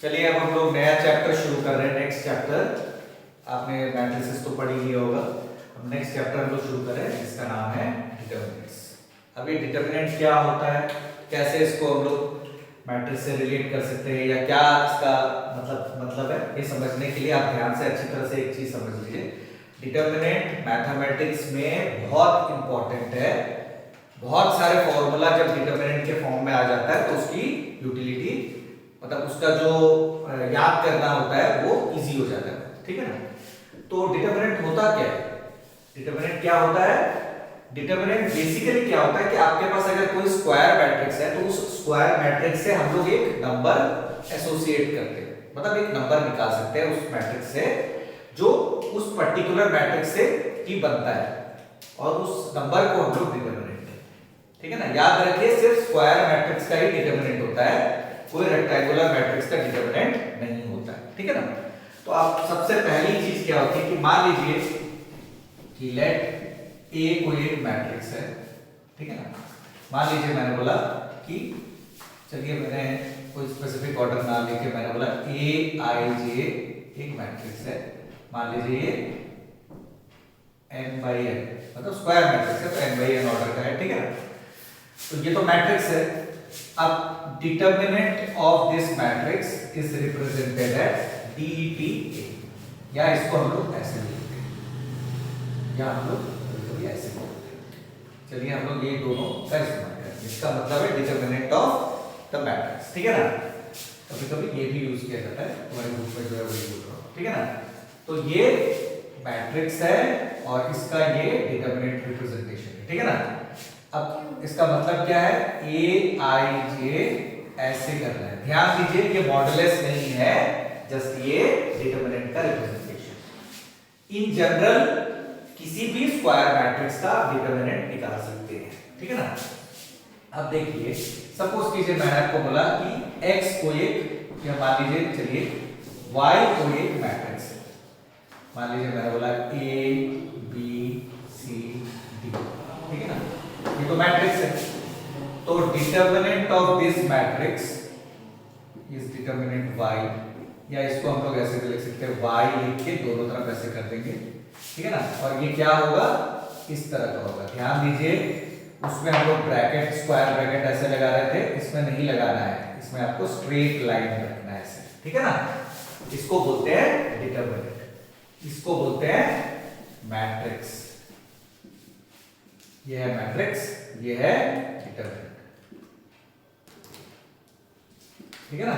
चलिए अब हम लोग नया चैप्टर शुरू कर रहे हैं। नेक्स्ट चैप्टर आपने मैट्रिसेस तो पढ़ ही लिया होगा। अब नेक्स्ट चैप्टर हम लोग शुरू कर रहे हैं, इसका नाम है डिटरमिनेंट्स। अब ये डिटरमिनेंट क्या होता है, कैसे इसको हम लोग मैट्रिक्स से रिलेट कर सकते हैं, या क्या इसका मतलब है, ये समझने के लिए आप ध्यान से अच्छी तरह से एक चीज समझ लीजिए। डिटरमिनेंट मैथमेटिक्स में बहुत इंपॉर्टेंट है। बहुत सारे फॉर्मूला जब डिटरमिनेंट के फॉर्म में आ जाता है तो उसकी यूटिलिटी मतलब उसका जो याद करना होता है वो इजी हो जाता है, ठीक है ना। तो डिटरमिनेंट होता क्या है, डिटरमिनेंट क्या होता है? डिटरमिनेंट बेसिकली क्या होता है कि आपके पास अगर कोई स्क्वायर मैट्रिक्स है तो उस स्क्वायर मैट्रिक्स से हम लोग एक नंबर एसोसिएट करते हैं, मतलब एक नंबर निकाल सकते हैं उस मैट्रिक्स से जो उस पर्टिकुलर मैट्रिक्स से ही बनता है, और उस नंबर को हम लोग डिटरमिनेंट, ठीक है ना। याद रखिए सिर्फ स्क्वायर मैट्रिक्स का ही डिटरमिनेंट होता है, कोई रेक्टेंगुलर मैट्रिक्स का डिटरमिनेंट नहीं होता है, ठीक है ना। तो आप सबसे पहली चीज क्या होती है कि मान लीजिए कि लेट ए कोई एक मैट्रिक्स है, ठीक है ना। मान लीजिए मैंने बोला कि चलिए मैंने कोई स्पेसिफिक ऑर्डर ना लेके मैंने बोला ए आई जे एक मैट्रिक्स है, मान लीजिए ये n बाई n मतलब स्क्वायर मैट्रिक्स है तो n बाई n ऑर्डर का है, ठीक है ना। तो ये तो मैट्रिक्स है। अब determinant of this matrix is represented as DET, या इसको हम लोग ऐसे लिखते हैं, या हम लोग ऐसे बोलते हैं। चलिए हम लोग ये दोनों का इस्तेमाल करेंगे। इसका मतलब है डिटरमिनेंट ऑफ द मैट्रिक्स, ठीक है ना। कभी कभी ये भी यूज किया जाता है, तुम्हारे बुक में जो है वही बोल रहा हूँ, ठीक है ना। तो ये मैट्रिक्स है और इसका ये डिटरमिनेंट रिप्रेजेंटेशन है, ठीक है ना। अब इसका मतलब क्या है, ए आई जे ऐसे कर रहा है, ध्यान दीजिए ये मॉडुलस नहीं है, जस्ट ये डिटरमिनेंट का रिप्रेजेंटेशन। इन जनरल किसी भी स्क्वायर मैट्रिक्स का डिटरमिनेंट निकाल सकते हैं, ठीक है ना। अब देखिए सपोज कीजिए मैंने आपको बोला कि x को एक, या मान लीजिए चलिए y को एक मैट्रिक्स है, मान लीजिए मैंने बोला a b c d, ठीक है ना। ये तो मैट्रिक्स है, तो determinant of this matrix is determinant y, या इसको हम लोग ऐसे भी लिख सकते हैं y लिख के दोनों तरफ ऐसे कर देंगे, ठीक है ना। और ये क्या होगा, इस तरह का होगा। ध्यान दीजिए उसमें हम लोग ब्रैकेट स्क्वायर ब्रैकेट ऐसे लगा रहे थे, इसमें नहीं लगाना है, इसमें आपको स्ट्रेट लाइन रखना है ऐसे, ठीक है ना। इसको बोलते हैं डिटरमिनेंट, इसको बोलते हैं मैट्रिक्स। ये है मैट्रिक्स, ये है डिटरमिनेंट, ठीक है ना।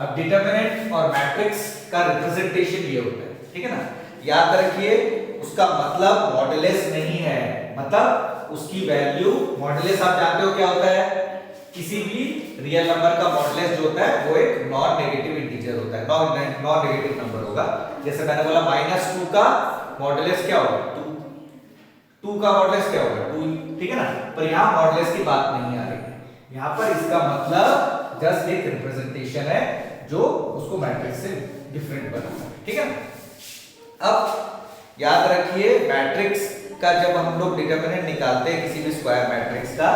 अब डिटरमिनेंट और मैट्रिक्स का रिप्रेजेंटेशन ये होता है, ठीक है ना। याद रखिए उसका मतलब मॉडुलस नहीं है, मतलब उसकी वैल्यू मॉडुलस आप जानते हो क्या होता है, किसी भी रियल नंबर का मॉडुलस जो होता है वो एक नॉन नेगेटिव इंटीजर होता है, नॉन नेगेटिव नंबर होगा। जैसे मैंने बोला -2 का मॉडुलस क्या होगा 2 का मॉडुलस क्या होगा 2, ठीक है ना। पर यहाँ मॉडुलस की बात नहीं आ रही है, यहाँ पर इसका मतलब जस्ट एक रिप्रेजेंटेशन है जो उसको मैट्रिक्स से डिफरेंट बनाता है, ठीक है ना। अब याद रखिए मैट्रिक्स का जब हम लोग डिटरमिनेंट निकालते हैं किसी भी स्क्वायर मैट्रिक्स का,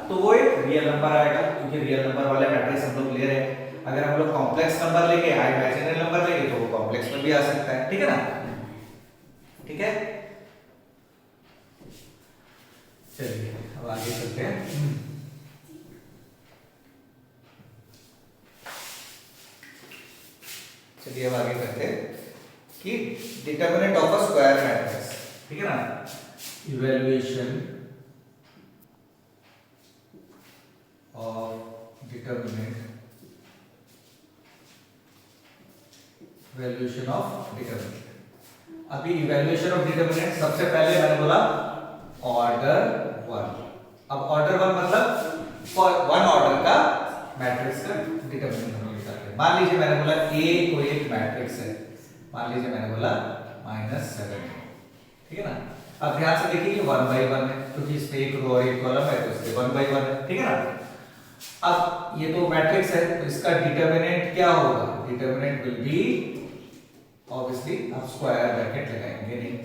तो वो एक रियल नंबर आएगा, क्योंकि रियल नंबर वाले मैट्रिक्स हम लोग ले रहे हैं। अगर हम लोग कॉम्प्लेक्स नंबर लेंगे या इमेजिनरी नंबर लेंगे तो वो कॉम्प्लेक्स में भी आ सकता है, ठीक है ना। ठीक है, चलिए अब आगे चलते हैं। चलिए अब आगे करते हैं कि determinant of a square matrix, ठीक है ना। Evaluation of determinant, evaluation of determinant. अभी इवैल्यूएशन ऑफ डिटरमिनेंट सबसे पहले मैंने बोला ऑर्डर 1। अब ऑर्डर 1 मतलब वन ऑर्डर का मैट्रिक्स का डिटरमिनेंट हम लोग निकालते हैं। मान लीजिए मैंने बोला A कोई एक मैट्रिक्स है, मान लीजिए मैंने बोला -7, ठीक है ना। अब ध्यान से देखिए ये 1 बाई 1 है, क्योंकि इसमें एक रो और एक कॉलम है तो इसलिए 1 बाई 1 है, ठीक है ना। अब ये तो मैट्रिक्स है तो इसका डिटरमिनेंट क्या होगा, डिटरमिनेंट विल बी ऑब्वियसली आप स्क्वायर ब्रैकेट लगाएंगे नहीं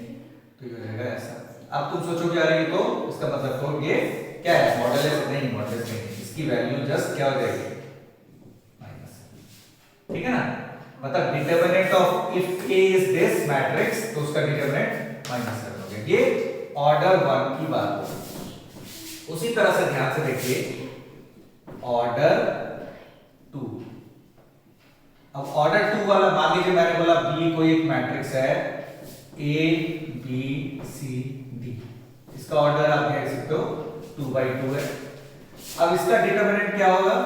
तो ये रहेगा ऐसा। अब तुम सोचोगे यार ये तो इसका मतलब तो ये क्या है, मॉडुलस नहीं, मॉडुलस नहीं, इसकी वैल्यू जस्ट क्या हो जाएगी -, ठीक है ना। मतलब determinant of if A is this matrix तो उसका डिटर्मिनेंट -7 हो गया। ये ऑर्डर 1 की बात है। उसी तरह से ध्यान से देखिए ऑर्डर 2। अब ऑर्डर 2 वाला मान लीजिए मैंने बोला बी कोई एक मैट्रिक्स है ए बी सी डी, इसका ऑर्डर आप कह सकते हो 2/2 है। अब इसका डिटर्मिनेंट क्या होगा?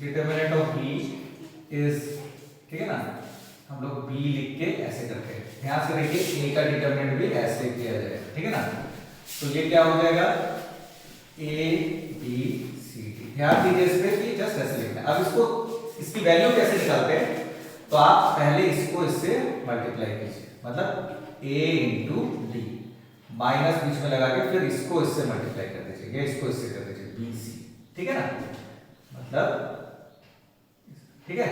डिटर्मिनेंट ऑफ बी इज, ठीक है ना, हम लोग बी लिख के ऐसे करते हैं। ध्यान से देखिए ए का डिटर्मिनेंट भी ऐसे किया जाएगा, ठीक है ना। तो ये क्या हो जाएगा ए बी सी डी। ध्यान दीजिए इस पे कि जस्ट ऐसे लिखना है। अब इसको इसकी वैल्यू कैसे निकालते हैं? तो आप पहले इसको इससे मल्टीप्लाई कीजिए, मतलब a इंटू डी माइनस बीच में लगा के फिर इसको इससे मल्टीप्लाई कर दीजिए, या इसको इससे कर दीजिए बी सी, ठीक है ना, मतलब ठीक है।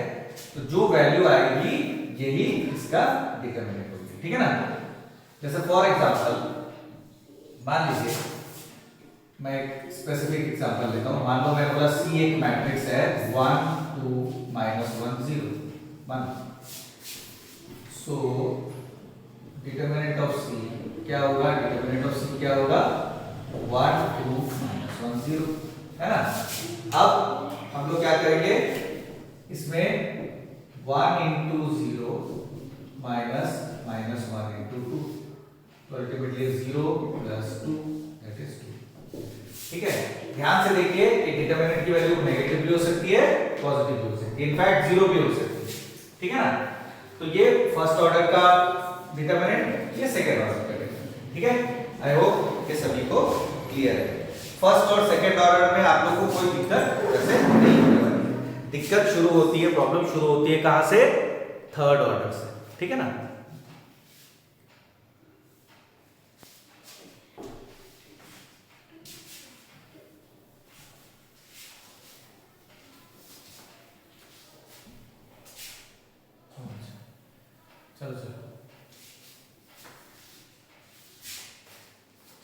तो जो वैल्यू आएगी यही इसका डिटर्मिनेंट होगी, ठीक है ना। जैसे फॉर एग्जांपल मान लीजिए मैं एक स्पेसिफिक एग्जांपल लेता हूं। मान लो मैं बोला सी एक मैट्रिक्स है 1 2 -1 0 1। सो डिटर्मिनेंट ऑफ सी क्या होगा? डिटर्मिनेंट ऑफ सी क्या होगा? 1 2 -1 0, है ना। अब हम लोग क्या करेंगे इसमें 1 into 0 minus -1 into 2, तो अल्टीमेटली 0 plus 2 that is 2, ठीक है। ध्यान से देखिए कि डिटर्मिनेंट की वैल्यू नेगेटिव भी हो सकती है, पॉजिटिव भी हो सकती है, इनफैक्ट 0 भी हो सकती है, ठीक है ना। तो ये फर्स्ट ऑर्डर का डिटर्मिनेंट, ये सेकंड ऑर्डर का डिटर्मिनेंट, ठीक है। आई होप ये सभी को क्लियर है। फर्स्ट और सेकंड ऑर्डर में आप लोगों को कोई दिक्कत वैसे नहीं होने वाली। दिक्कत शुरू होती है, प्रॉब्लम शुरू होती है कहां से? थर्ड ऑर्डर से, ठीक है ना। चलो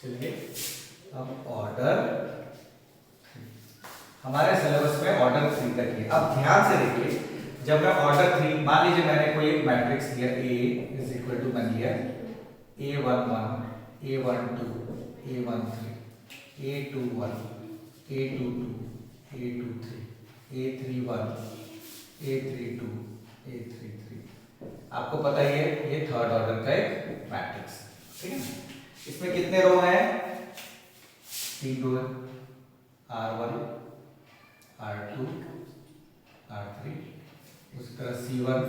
चलिए अब ऑर्डर हमारे सिलेबस में ऑर्डर 3 तक है। अब ध्यान से देखिए, जब मैं ऑर्डर 3, मान लीजिए मैंने कोई एक मैट्रिक्स दिया A इज इक्वल टू, मान लिया A11 A12 A13 A21 A22 A23 A31 A32 A33। आपको पता ही है ये थर्ड ऑर्डर का एक मैट्रिक्स है, ठीक है ना। इसमें कितने रो हैं? 3 रो है, R1 R2 R3, उसी तरह C1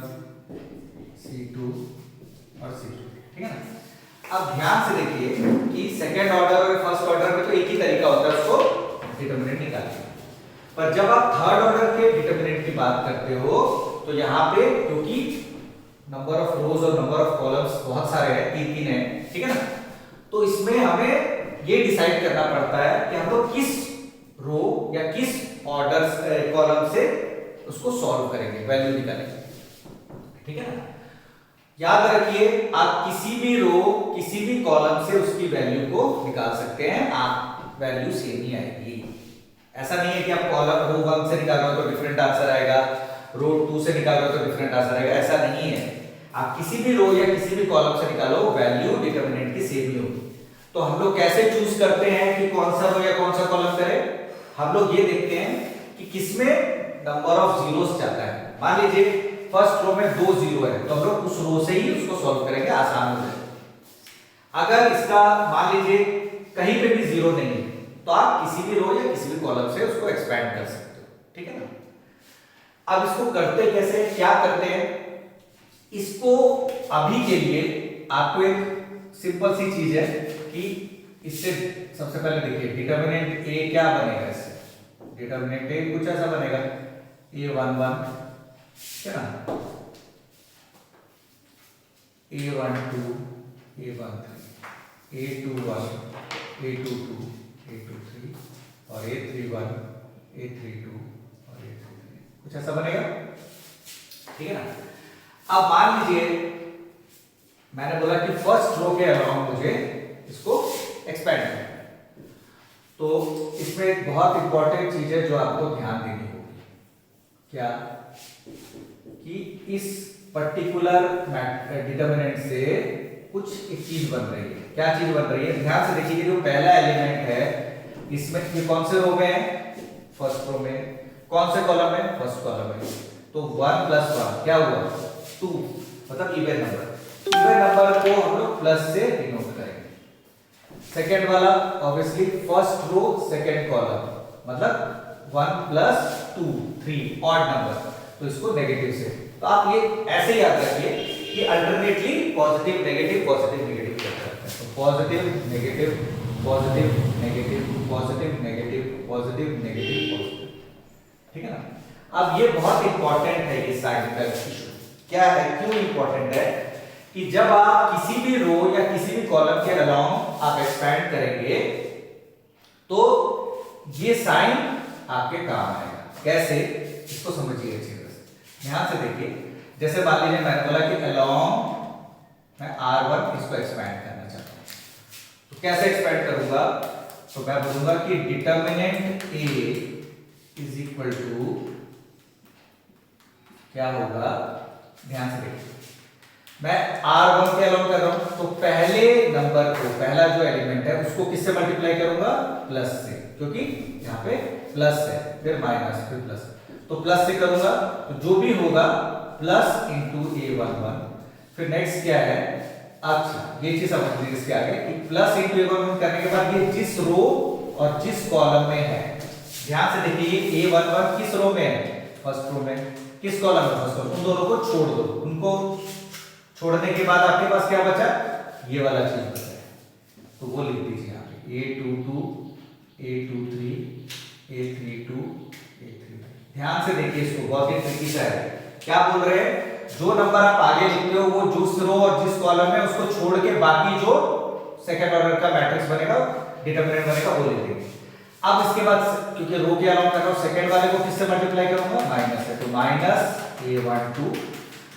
C2 और C2, ठीक है ना। अब ध्यान से देखिए कि सेकेंड ऑर्डर और फर्स्ट ऑर्डर में तो एक ही तरीका होता है उसको डिटर्मिनेंट निकालने का, पर जब आप थर्ड ऑर्डर के डिटर्मिनेंट की बात करते हो तो यहाँ पे क्योंकि नंबर ऑफ रोज और नंबर ऑफ कॉलम्स बहुत सारे हैं, 3 है, ठीक है ना। तो इसमें हमें ये डिसाइड करना पड़ता है कि हम लोग किस रो या किस ऑर्डर कॉलम से उसको सॉल्व करेंगे, वैल्यू निकालेंगे, ठीक है ना। याद रखिए आप किसी भी रो किसी भी कॉलम से उसकी वैल्यू को निकाल सकते हैं, आप वैल्यू सेम ही आएगी। ऐसा नहीं है कि आप कॉलम रो 1 से निकाल रहे हो तो डिफरेंट आंसर आएगा, रो 2 से निकाल रहे हो तो डिफरेंट आंसर आएगा, ऐसा नहीं है। आप किसी भी रो या किसी भी कॉलम से निकालो, वैल्यू डिटरमिनेंट की सेम ही होगी। तो हम लोग कैसे चूज करते हैं कि कौन सा रो या कौन सा कॉलम करें? हम लोग ये देखते हैं कि किसमें नंबर ऑफ जीरोस जाता है। मान लीजिए फर्स्ट रो में 2 जीरो है तो हम लोग उस रो से ही उसको सॉल्व करेंगे, आसान हो जाएगा। अगर इसका मान लीजिए कहीं पे भी जीरो नहीं है तो आप किसी भी रो या किसी भी कॉलम से उसको एक्सपेंड कर सकते हो, ठीक है ना। अब इसको करते कैसे, क्या करते हैं? इसको अभी के लिए आपको एक सिंपल सी चीज है कि इससे सबसे पहले देखिए डिटर्मिनेंट ए क्या बनेगा, इससे डिटर्मिनेंट ए कुछ ऐसा बनेगा A11, है ना, A12 A13 A21 A22 A23 और A31 A32 और A33, कुछ ऐसा बनेगा, ठीक है ना। अब मान लीजिए मैंने बोला कि फर्स्ट रो के अलाउंग मुझे इसको एक्सपेंड करना है, तो इसमें एक बहुत इंपॉर्टेंट चीज है जो आपको ध्यान देनी होगी। क्या? कि इस पर्टिकुलर डिटरमिनेंट से कुछ एक चीज बन रही है। क्या चीज बन रही है? ध्यान से देखिए, जो पहला एलिमेंट है इसमें ये कौन से रो में है? फर्स्ट रो में। कौन से कॉलम में? फर्स्ट कॉलम में। तो 1 + 1 क्या हुआ? 2, मतलब इवन नंबर। इवन नंबर को हम लोग प्लस से डिनोट करेंगे। सेकंड वाला obviously first row second column, मतलब 1 + 2 3 ऑड नंबर, तो इसको नेगेटिव से। तो आप ये ऐसे याद रखिए कि alternately positive negative positive negative करते हैं। तो positive negative positive negative positive negative positive negative positive, ठीक है ना। अब ये बहुत इंपॉर्टेंट है, ये साइन का इशू क्या है, क्यों इंपॉर्टेंट है कि जब आप किसी भी रो या किसी भी कॉलम के अलोंग आप एक्सपैंड करेंगे तो ये साइन आपके काम आएगा। कैसे? इसको समझिए अच्छी तरह से, ध्यान से देखिए। जैसे मान लीजिए मैंने बोला कि अलोंग मैं R1 इसको एक्सपैंड करना चाहता हूं, तो कैसे एक्सपैंड करूंगा? तो मैं बोलूंगा कि determinant A is equal to क्या होगा? ध्यान से देखिए, मैं R1 के अलोंग कर रहा हूं, तो पहले नंबर को, पहला जो एलिमेंट है उसको किससे मल्टीप्लाई करूंगा? प्लस से, क्योंकि यहाँ पे प्लस है, फिर माइनस, फिर प्लस। तो प्लस से करूंगा तो जो भी होगा प्लस इंटू A11। फिर नेक्स्ट क्या है? अच्छा, ये चीज समझ लीजिए इसके आगे कि प्लस इंटू A11 करने के बाद ये जिस रो और जिस कॉलम में है, ध्यान से देखिए A11 किस रो में है? फर्स्ट रो में। किस कॉलम में? First column. उन दोनों को छोड़ दो, उनको छोड़ने के बाद आपके पास क्या बचा? ये वाला चीज बचा है, तो वो लिख दीजिए यहाँ पे A22 A23 A32 A33। ध्यान से देखिए इसको, बहुत ही ट्रिकी सा है। क्या बोल रहे हैं? जो नंबर आप आगे लिखते हो वो जिस रो और जिस कॉलम में, उसको छोड़ के बाकी जो सेकंड ऑर्डर का मैट्रिक्स बनेगा, डिटरमिनेंट बनेगा, वो लिख देंगे। अब इसके बाद क्योंकि रो के अलाउंग कर रहा हूं, सेकंड वाले को किससे मल्टीप्लाई करूंगा? माइनस से, तो माइनस A12।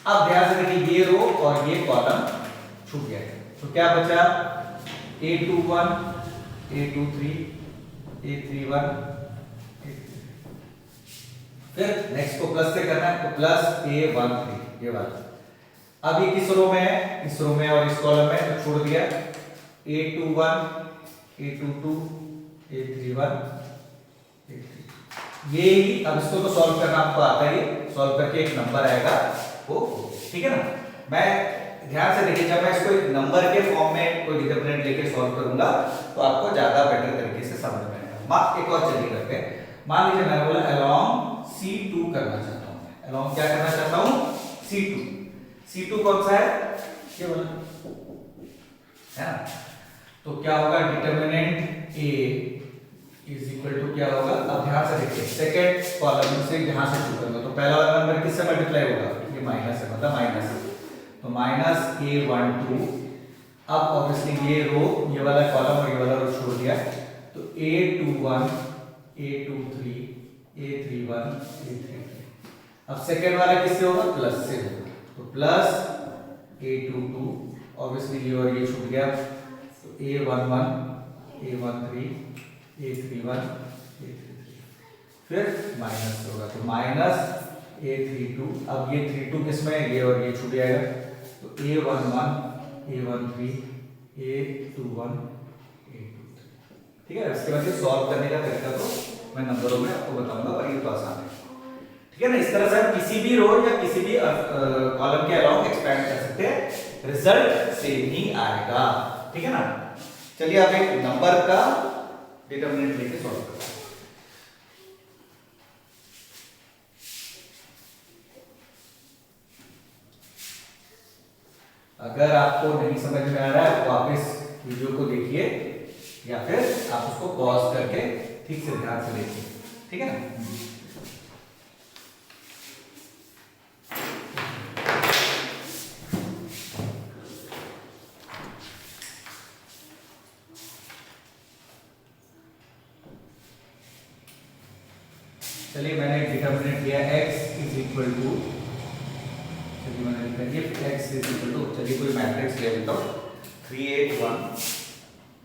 अब ध्यान से देखिए, ये रो और ये कॉलम छूट गया, तो क्या बचा? A21 A23 A31 A33। फिर नेक्स्ट को प्लस से करना है, तो प्लस A13, ये वाला। अब ये किस रो में है? इस रो में और इस कॉलम में, तो छोड़ दिया A21 A22 A31 A33। ये ही, अब इसको तो सॉल्व करना आपको आता है, सॉल्व करके एक नंबर आएगा वो, ठीक है ना। मैं ध्यान से देखिए, जब मैं इसको एक नंबर के फॉर्म में कोई डिटरमिनेंट लेके सॉल्व करूंगा तो आपको ज्यादा बेटर तरीके से समझ में आएगा। एक और चलिए करते हैं। मान लीजिए मैंने बोला अलोंग C2 करना चाहता हूं, मैं अलोंग क्या करना चाहता हूं? C2। C2 कौन सा है? ये वाला है ना। तो क्या होगा? Determinant A is equal to क्या होगा? अब ध्यान से देखिए, सेकंड कॉलम से यहां से शुरू करूंगा, तो पहला वाला नंबर किससे मल्टीप्लाई होगा? ये माइनस है, मतलब माइनस, तो माइनस A12। अब ऑब्वियसली ये रो, ये वाला कॉलम और ये वाला रो छोड़ दिया, तो A21 A23 A31 A33। अब सेकंड वाला किससे होगा? प्लस से होगा, तो प्लस A22, ऑब्वियसली ये और ये छूट गया, तो A11 A13 A31 A33। फिर माइनस होगा, तो माइनस A32। अब ये 32 किसमें है? ये और ये छूट जाएगा, तो A11 A13 A21 A23। ठीक है। इसके बाद ये सॉल्व करने का तरीका तो मैं नंबरों में आपको बताऊंगा, और ये तो आसान है, ठीक है ना। इस तरह से हम किसी भी रो या किसी भी कॉलम के अलाउंग एक्सपैंड कर सकते हैं, रिजल्ट सेम ही आएगा, ठीक है ना। चलिए आप एक नंबर का डिटरमिनेंट लेके सॉल्व करते हैं। अगर आपको नहीं समझ में आ रहा है तो आप इस वीडियो को देखिए, या फिर आप उसको पॉज करके ठीक से ध्यान से देखिए, ठीक है ना। चलिए मैंने डिटरमिनेंट लिया x इज इक्वल टू, चलिए मैंने लिखा if x is equal to, चलिए कोई मैट्रिक्स ले लेता हूं, 3 8 1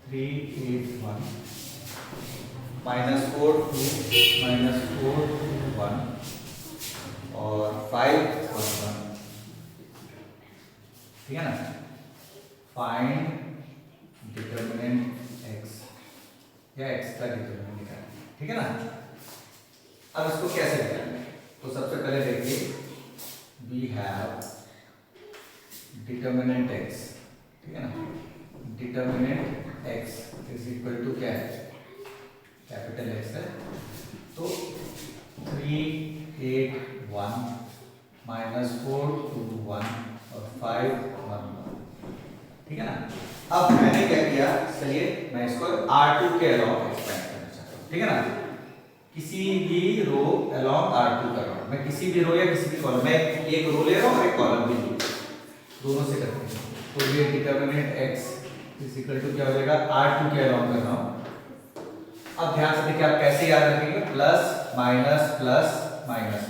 3 8 1 -4 2 -4 1 और 5 1 1, ठीक है ना। फाइंड डिटर्मिनेंट x या x का डिटर्मिनेंट निकालना, ठीक है ना। अब इसको कैसे निकालेंगे, तो सबसे पहले देखिए वी हैव डिटर्मिनेंट x, ठीक है ना। Determinant x is equal to क्या है, कैपिटल X है, तो 3 8 1 माइनस 4 2 1 और 5 1 1, ठीक है ना। अब मैंने क्या किया, चलिए मैं इसको R2 के अलोंग एक्सपेंड करना चाहता हूँ, ठीक है ना। किसी भी रो अलोंग R2 कर रहा हूँ मैं, किसी भी रो या किसी भी कॉलम में, एक रो ले रहा हूँ और एक कॉलम भी ले, दोनों से करते हैं। तो ये determinant x is equal to क्या हो जाएगा, R2 के अलोंग कर रहा हूँ। अब ध्यान से देखिए, आप कैसे याद रखेंगे, प्लस माइनस,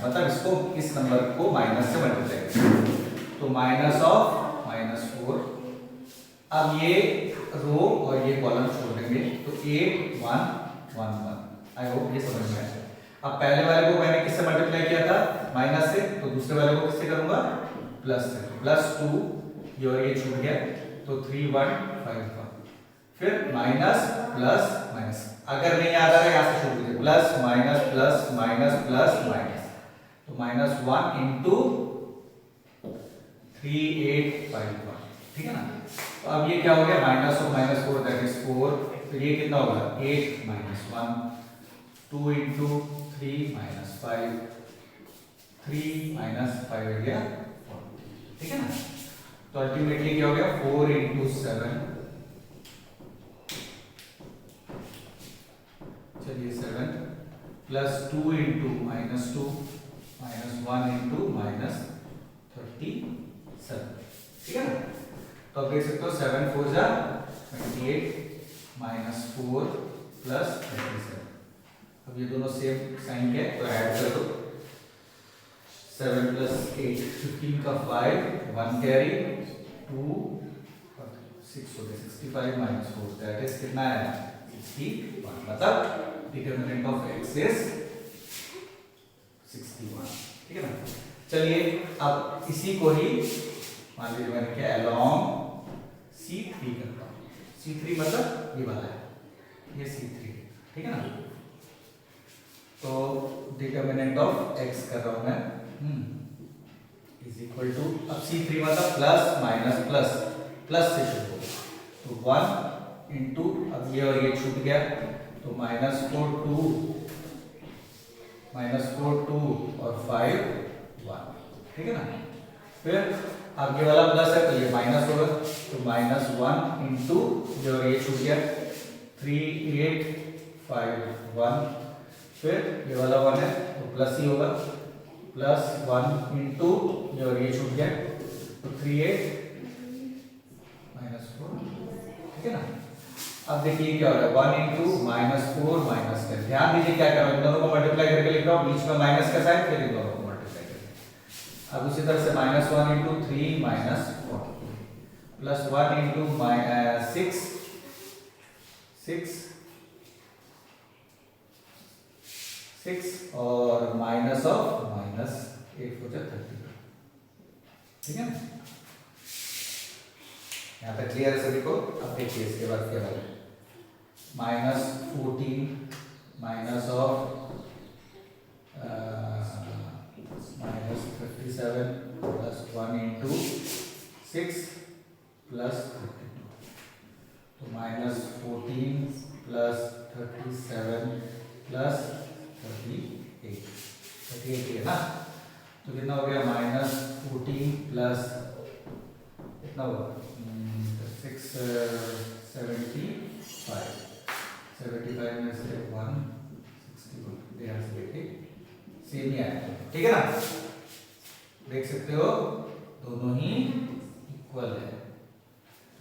मतलब इसको, इस नंबर को माइनस से मल्टीप्लाई करेंगे, तो माइनस ऑफ -4। अब ये रो और ये कॉलम छोड़ देंगे, तो 8 1 1 1। आई होप ये समझ में आया। अब पहले वाले को मैंने किससे मल्टीप्लाई किया था, माइनस से, तो दूसरे वाले को किससे करूंगा, प्लस से। +2 ये और ये छूट गया, तो 3 1 5 1, फिर माइनस प्लस माइनस। अगर नहीं याद आ रहा है यहाँ से शुरू कीजिए, plus minus plus minus plus minus, तो -1 इंटू 3 8 5 1, ठीक है ना। तो अब ये क्या हो गया, माइनस ऑफ -4 दैट इज 4, फिर ये कितना होगा 8 -1, 2 इंटू 3 -5, 3 -5 हो गया 4, ठीक है ना। तो अल्टीमेटली क्या हो गया, 4 इंटू 7, चलिए 7 प्लस 2 इंटू -2 -1 इंटू -37, ठीक है ना। तो आप देख सकते हो 7 4 जा 28 -4 प्लस 37। अब ये दोनों सेम साइन के, तो ऐड कर दो, 7 प्लस 8 15 का 5 1 कैरी 2 6 हो गया, 65 -4 दैट इज कितना है 61, मतलब डिटर्मिनेंट ऑफ x इज 61, ठीक है ना। चलिए अब इसी को ही मान लीजिए मैंने क्या अलोंग C3 करता हूँ, C3 मतलब ये वाला है, ये C3, ठीक है ना। तो डिटर्मिनेंट ऑफ x कर रहा हूँ मैं, इज इक्वल टू, अब C3 मतलब प्लस माइनस प्लस, प्लस से शुरू होगा, तो 1 इंटू, अब ये और ये छूट गया, तो -4 2 और 5 1, ठीक है ना। फिर अब ये वाला प्लस है, तो ये माइनस होगा, तो -1 इंटू, जो ये छूट गया, 3 8 5 1, फिर ये वाला 1 है, तो प्लस ही होगा, +1 इंटू, जो ये छूट गया, तो 3 8 -4, ठीक है ना। अब देखिए क्या हो रहा है, 1 इंटू -4 -10, ध्यान दीजिए क्या कर रहा हूँ, इन दोनों को मल्टीप्लाई करके लिख रहा हूँ, बीच में माइनस का साइन, फिर इन दोनों को मल्टीप्लाई करके। अब उसी तरह से -1 इंटू 3 -4 प्लस 1 इंटू 6 और माइनस ऑफ -8 हो जाए 30, ठीक है ना। यहाँ पे क्लियर है सभी को। अब देखिए इसके बाद क्या होगा, -14 minus of -37 plus 1 into 6 plus 32, तो -14 प्लस 37 प्लस 38 है ना। तो कितना हो गया, -14 प्लस कितना होगा 75 में से 161, ध्यान से देखिए सेम ही आया, ठीक है ना। देख सकते हो दोनों ही इक्वल है।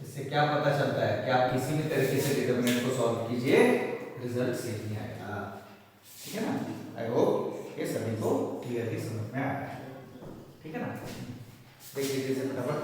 इससे क्या पता चलता है कि आप किसी भी तरीके से डिटरमिनेंट को सॉल्व कीजिए, रिजल्ट सेम ही आएगा, ठीक है ना। आई होप ये सभी को क्लियरली समझ में आया है, ठीक है ना। देख लीजिए फटाफट।